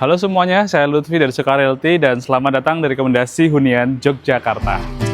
Halo semuanya, saya Lutfi dari Sukarealty dan selamat datang dari Rekomendasi Hunian Yogyakarta.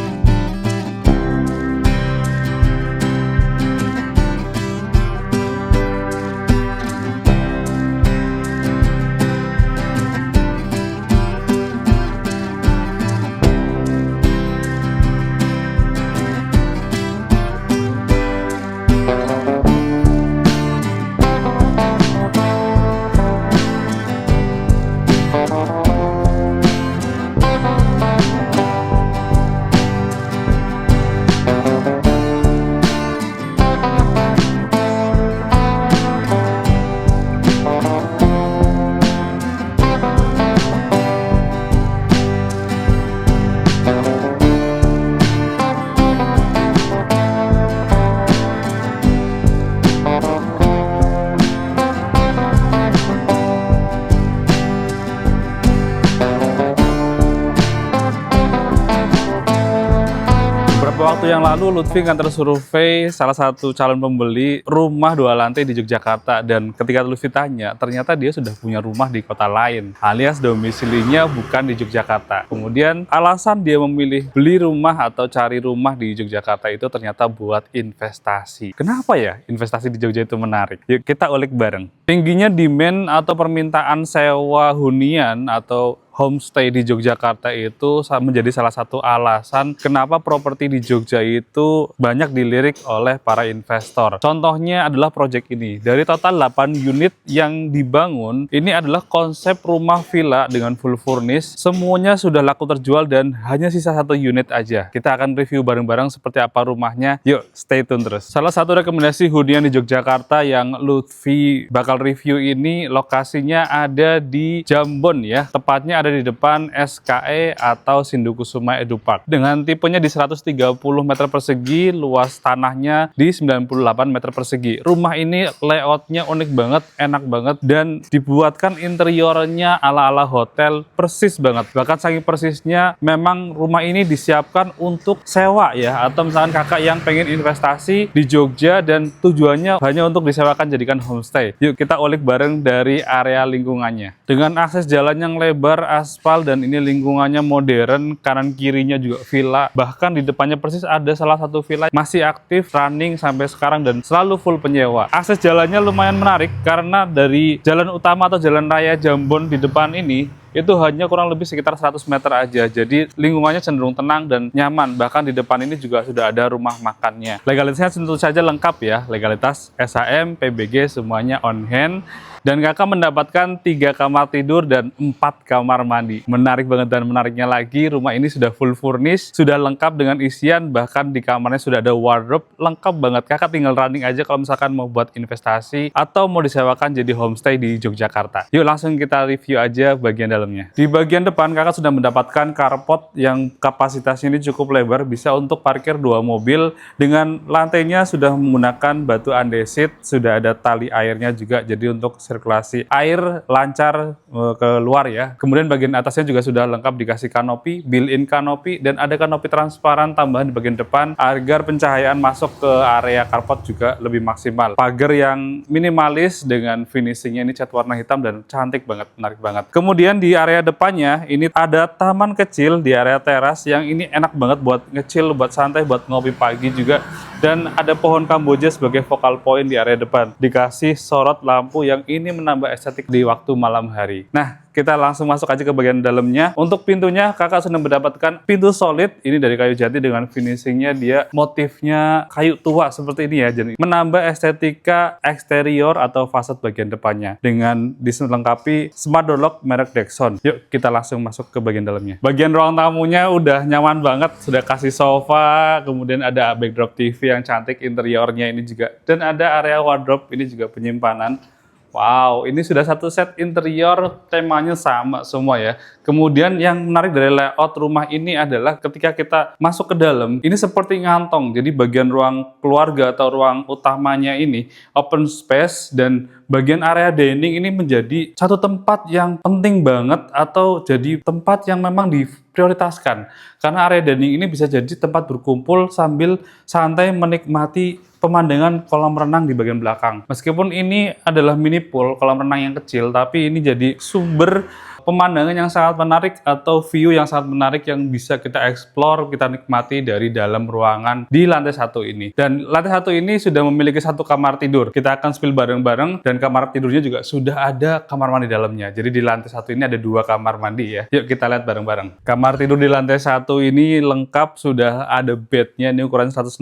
Waktu yang lalu Lutfi nganter survei salah satu calon pembeli rumah 2 lantai di Yogyakarta, dan ketika Lutfi tanya, ternyata dia sudah punya rumah di kota lain alias domisilinya bukan di Yogyakarta. Kemudian alasan dia memilih beli rumah atau cari rumah di Yogyakarta itu ternyata buat investasi. Kenapa ya investasi di Jogja itu menarik? Yuk kita ulik bareng. Tingginya demand atau permintaan sewa hunian atau homestay di Yogyakarta itu menjadi salah satu alasan kenapa properti di Jogja itu banyak dilirik oleh para investor. Contohnya adalah proyek ini. Dari total 8 unit yang dibangun, ini adalah konsep rumah villa dengan full furnish. Semuanya sudah laku terjual dan hanya sisa 1 unit aja. Kita akan review bareng-bareng seperti apa rumahnya. Yuk, stay tune terus. Salah satu rekomendasi hunian di Yogyakarta yang Lutfi bakal review ini lokasinya ada di Jambon ya. Tepatnya ada di depan SKE atau Sindukusuma Edupark. Dengan tipenya di 130 meter persegi, luas tanahnya di 98 meter persegi. Rumah ini layoutnya unik banget, enak banget, dan dibuatkan interiornya ala-ala hotel, persis banget. Bahkan saking persisnya, memang rumah ini disiapkan untuk sewa ya, atau misalkan kakak yang pengen investasi di Jogja dan tujuannya hanya untuk disewakan jadikan homestay. Yuk kita ulik bareng dari area lingkungannya. Dengan akses jalan yang lebar, aspal, dan ini lingkungannya modern, kanan kirinya juga villa, bahkan di depannya persis ada salah satu villa masih aktif, running sampai sekarang dan selalu full penyewa. Akses jalannya lumayan menarik karena dari jalan utama atau jalan raya Jambon di depan ini itu hanya kurang lebih sekitar 100 meter aja, jadi lingkungannya cenderung tenang dan nyaman. Bahkan di depan ini juga sudah ada rumah makannya. Legalitasnya tentu saja lengkap ya, legalitas SHM, PBG semuanya on hand. Dan kakak mendapatkan 3 kamar tidur dan 4 kamar mandi. Menarik banget, dan menariknya lagi rumah ini sudah full furnish, sudah lengkap dengan isian, bahkan di kamarnya sudah ada wardrobe, lengkap banget. Kakak tinggal running aja kalau misalkan mau buat investasi atau mau disewakan jadi homestay di Yogyakarta. Yuk langsung kita review aja bagian dalamnya. Di bagian depan kakak sudah mendapatkan carport yang kapasitasnya ini cukup lebar, bisa untuk parkir 2 mobil. Dengan lantainya sudah menggunakan batu andesit, sudah ada tali airnya juga, jadi untuk sirkulasi air lancar ke luar ya. Kemudian bagian atasnya juga sudah lengkap dikasih kanopi, built-in kanopi, dan ada kanopi transparan tambahan di bagian depan agar pencahayaan masuk ke area carport juga lebih maksimal. Pagar yang minimalis dengan finishingnya ini cat warna hitam dan cantik banget, menarik banget. Kemudian di area depannya ini ada taman kecil di area teras yang ini enak banget buat ngecil, buat santai, buat ngopi pagi juga. Dan ada pohon kamboja sebagai focal point di area depan. Dikasih sorot lampu yang ini menambah estetik di waktu malam hari. Nah, kita langsung masuk aja ke bagian dalamnya. Untuk pintunya, kakak sudah mendapatkan pintu solid. Ini dari kayu jati dengan finishingnya dia motifnya kayu tua seperti ini ya. Jadi menambah estetika eksterior atau fasad bagian depannya. Dengan dilengkapi smart door lock merek Dexon. Yuk kita langsung masuk ke bagian dalamnya. Bagian ruang tamunya udah nyaman banget. Sudah kasih sofa, kemudian ada backdrop TV yang cantik, interiornya ini juga. Dan ada area wardrobe, ini juga penyimpanan. Wow, ini sudah satu set interior, temanya sama semua ya. Kemudian yang menarik dari layout rumah ini adalah ketika kita masuk ke dalam, ini seperti ngantong. Jadi bagian ruang keluarga atau ruang utamanya ini open space, dan bagian area dining ini menjadi satu tempat yang penting banget atau jadi tempat yang memang diprioritaskan. Karena area dining ini bisa jadi tempat berkumpul sambil santai menikmati pemandangan kolam renang di bagian belakang. Meskipun ini adalah mini pool, kolam renang yang kecil, tapi ini jadi sumber pemandangan yang sangat menarik atau view yang sangat menarik yang bisa kita explore, kita nikmati dari dalam ruangan di lantai 1 ini. Dan lantai 1 ini sudah memiliki 1 kamar tidur. Kita akan spill bareng-bareng dan kamar tidurnya juga sudah ada kamar mandi dalamnya. Jadi di lantai 1 ini ada 2 kamar mandi ya. Yuk kita lihat bareng-bareng. Kamar tidur di lantai 1 ini lengkap, sudah ada bednya, ini ukuran 160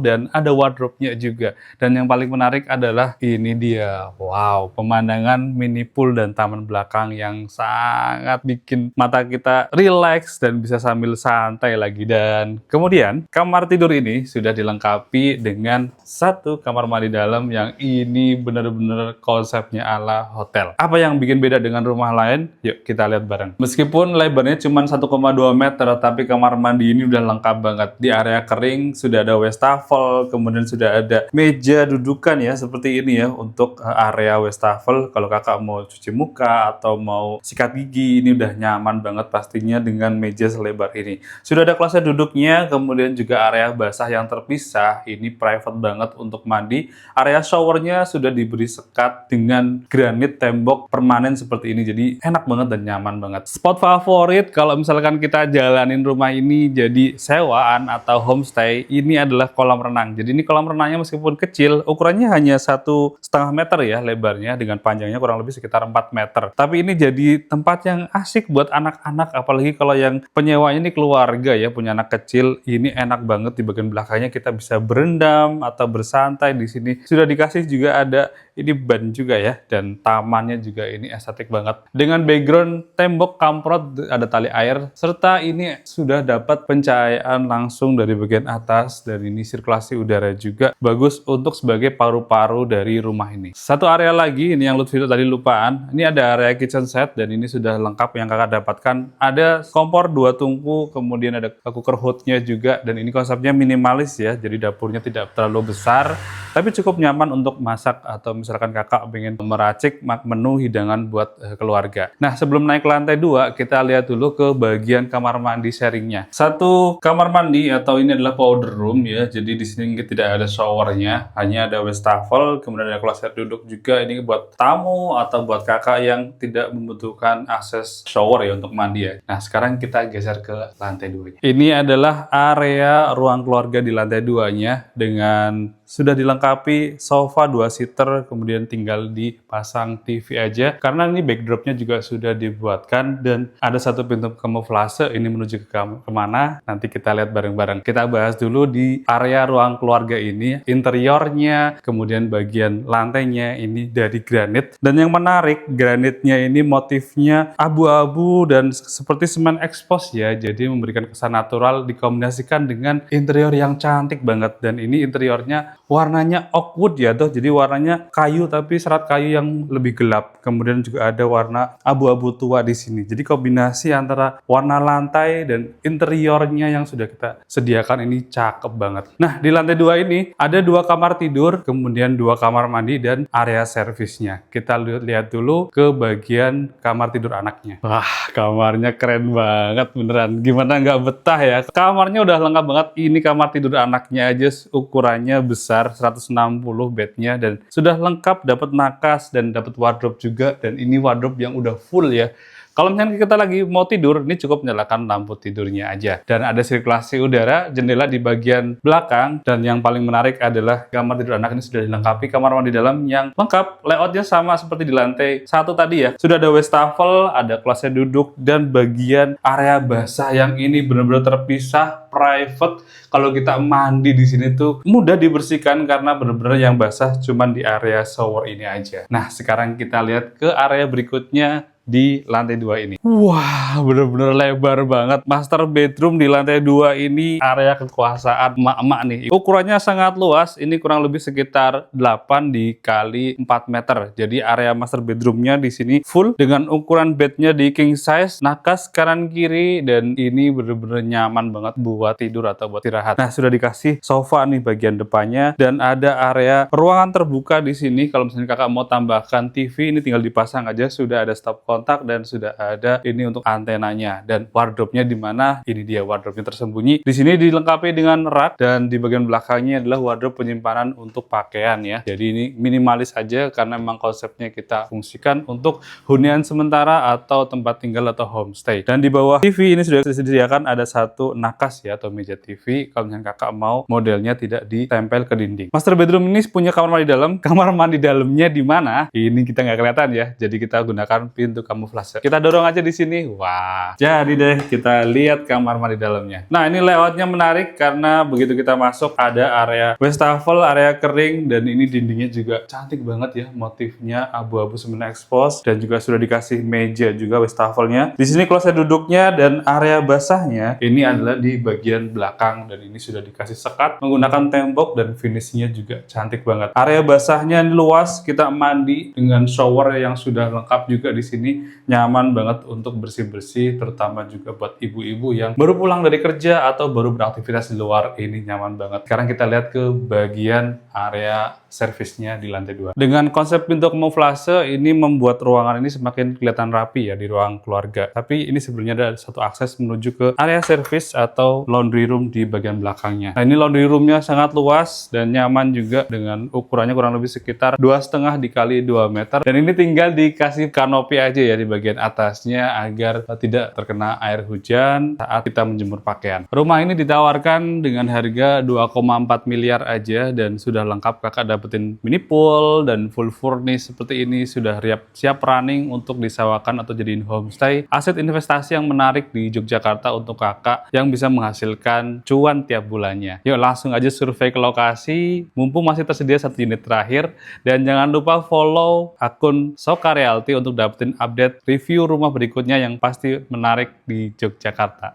dan ada wardrobe-nya juga. Dan yang paling menarik adalah ini dia. Wow, pemandangan mini pool dan taman belakang yang sangat bikin mata kita relax dan bisa sambil santai lagi. Dan kemudian kamar tidur ini sudah dilengkapi dengan 1 kamar mandi dalam yang ini benar-benar konsepnya ala hotel. Apa yang bikin beda dengan rumah lain? Yuk kita lihat bareng. Meskipun lebarnya cuma 1,2 meter, tapi kamar mandi ini udah lengkap banget. Di area kering sudah ada wastafel, kemudian sudah ada meja dudukan ya seperti ini ya untuk area wastafel. Kalau kakak mau cuci muka atau mau sikat gigi, ini udah nyaman banget pastinya dengan meja selebar ini. Sudah ada kloset duduknya, kemudian juga area basah yang terpisah. Ini private banget untuk mandi. Area showernya sudah diberi sekat dengan granit tembok permanen seperti ini. Jadi enak banget dan nyaman banget. Spot favorit kalau misalkan kita jalanin rumah ini jadi sewaan atau homestay, ini adalah kolam renang. Jadi ini kolam renangnya meskipun kecil, ukurannya hanya 1,5 meter ya lebarnya, dengan panjangnya kurang lebih sekitar 4 meter. Tapi ini jadi tempat yang asik buat anak-anak, apalagi kalau yang penyewanya ini keluarga ya, punya anak kecil. Ini enak banget, di bagian belakangnya kita bisa berendam atau bersantai di sini. Sudah dikasih juga ada ini ban juga ya, dan tamannya juga ini estetik banget. Dengan background tembok kamprot, ada tali air, serta ini sudah dapat pencahayaan langsung dari bagian atas, dan ini sirkulasi udara juga bagus untuk sebagai paru-paru dari rumah ini. Satu area lagi, ini yang Lutfi tadi lupaan, ini ada area kitchen set, dan ini sudah lengkap yang kakak dapatkan. Ada kompor 2 tungku, kemudian ada cooker hoodnya juga, dan ini konsepnya minimalis ya, jadi dapurnya tidak terlalu besar, tapi cukup nyaman untuk masak atau misalkan kakak pengen meracik menu hidangan buat keluarga. Nah, sebelum naik ke lantai 2, kita lihat dulu ke bagian kamar mandi sharingnya. 1 kamar mandi atau ini adalah powder room ya, jadi di sini tidak ada showernya, hanya ada wastafel, kemudian ada kloset duduk juga. Ini buat tamu atau buat kakak yang tidak membutuhkan akses shower ya untuk mandi ya. Nah, sekarang kita geser ke lantai 2-nya. Ini adalah area ruang keluarga di lantai 2-nya dengan sudah dilengkapi sofa 2-seater, kemudian tinggal dipasang TV aja. Karena ini backdropnya juga sudah dibuatkan dan ada 1 pintu kamuflase, ini menuju ke kemana? Nanti kita lihat bareng-bareng. Kita bahas dulu di area ruang keluarga ini, interiornya, kemudian bagian lantainya ini dari granit. Dan yang menarik, granitnya ini motifnya abu-abu dan seperti semen expose ya, jadi memberikan kesan natural dikombinasikan dengan interior yang cantik banget. Dan ini interiornya warnanya oak wood ya tuh, jadi warnanya kayu tapi serat kayu yang lebih gelap. Kemudian juga ada warna abu-abu tua di sini. Jadi kombinasi antara warna lantai dan interiornya yang sudah kita sediakan ini cakep banget. Nah, di lantai 2 ini ada 2 kamar tidur, kemudian 2 kamar mandi dan area servisnya. Kita lihat dulu ke bagian kamar tidur anaknya. Wah, kamarnya keren banget beneran. Gimana nggak betah ya? Kamarnya udah lengkap banget. Ini kamar tidur anaknya aja ukurannya besar, 160 bednya, dan sudah lengkap, dapat nakas dan dapat wardrobe juga. Dan ini wardrobe yang udah full ya. Kalau misalnya kita lagi mau tidur, ini cukup nyalakan lampu tidurnya aja. Dan ada sirkulasi udara, jendela di bagian belakang. Dan yang paling menarik adalah kamar tidur anak ini sudah dilengkapi kamar mandi dalam yang lengkap. Layoutnya sama seperti di lantai 1 tadi ya. Sudah ada wastafel, ada kloset duduk, dan bagian area basah yang ini benar-benar terpisah, private. Kalau kita mandi di sini tuh mudah dibersihkan karena benar-benar yang basah cuman di area shower ini aja. Nah, sekarang kita lihat ke area berikutnya di lantai 2 ini. Wah, bener-bener lebar banget. Master bedroom di lantai 2 ini area kekuasaan emak-emak nih. Ukurannya sangat luas, ini kurang lebih sekitar 8 dikali 4 meter. Jadi area master bedroomnya di sini full dengan ukuran bednya di king size, nakas kanan kiri, dan ini bener-bener nyaman banget buat tidur atau buat istirahat. Nah, sudah dikasih sofa nih bagian depannya, dan ada area ruangan terbuka di sini. Kalau misalnya kakak mau tambahkan TV, ini tinggal dipasang aja, sudah ada stop clock kontak dan sudah ada ini untuk antenanya. Dan wardrobe-nya di mana? Ini dia wardrobe-nya tersembunyi. Di sini dilengkapi dengan rak dan di bagian belakangnya adalah wardrobe penyimpanan untuk pakaian ya. Jadi ini minimalis aja karena memang konsepnya kita fungsikan untuk hunian sementara atau tempat tinggal atau homestay. Dan di bawah TV ini sudah disediakan ada satu nakas ya atau meja TV kalau misalnya kakak mau modelnya tidak ditempel ke dinding. Master bedroom ini punya kamar mandi dalam. Kamar mandi dalamnya di mana? Ini kita nggak kelihatan ya. Jadi kita gunakan pintu kamuflase. Kita dorong aja di sini. Wah, jadi deh kita lihat kamar mandi dalamnya. Nah, ini layoutnya menarik karena begitu kita masuk ada area wastafel, area kering, dan ini dindingnya juga cantik banget ya. Motifnya abu-abu semen expose dan juga sudah dikasih meja juga wastafelnya. Di sini kloset duduknya dan area basahnya ini adalah di bagian belakang dan ini sudah dikasih sekat menggunakan tembok dan finishnya juga cantik banget. Area basahnya luas, kita mandi dengan shower yang sudah lengkap juga di sini, nyaman banget untuk bersih-bersih, terutama juga buat ibu-ibu yang baru pulang dari kerja atau baru beraktivitas di luar, ini nyaman banget. Sekarang kita lihat ke bagian area servisnya di lantai 2. Dengan konsep pintu kamuflase ini membuat ruangan ini semakin kelihatan rapi ya di ruang keluarga. Tapi ini sebenarnya ada satu akses menuju ke area servis atau laundry room di bagian belakangnya. Nah, ini laundry roomnya sangat luas dan nyaman juga dengan ukurannya kurang lebih sekitar 2,5 dikali 2 meter. Dan ini tinggal dikasih kanopi aja ya di bagian atasnya agar tidak terkena air hujan saat kita menjemur pakaian. Rumah ini ditawarkan dengan harga 2,4 miliar aja dan sudah lengkap kakak dapetin mini pool dan full furnish seperti ini, sudah siap running untuk disewakan atau jadiin homestay. Aset investasi yang menarik di Yogyakarta untuk kakak yang bisa menghasilkan cuan tiap bulannya. Yuk langsung aja survei ke lokasi mumpung masih tersedia 1 unit terakhir, dan jangan lupa follow akun Soka Realty untuk dapetin update review rumah berikutnya yang pasti menarik di Yogyakarta.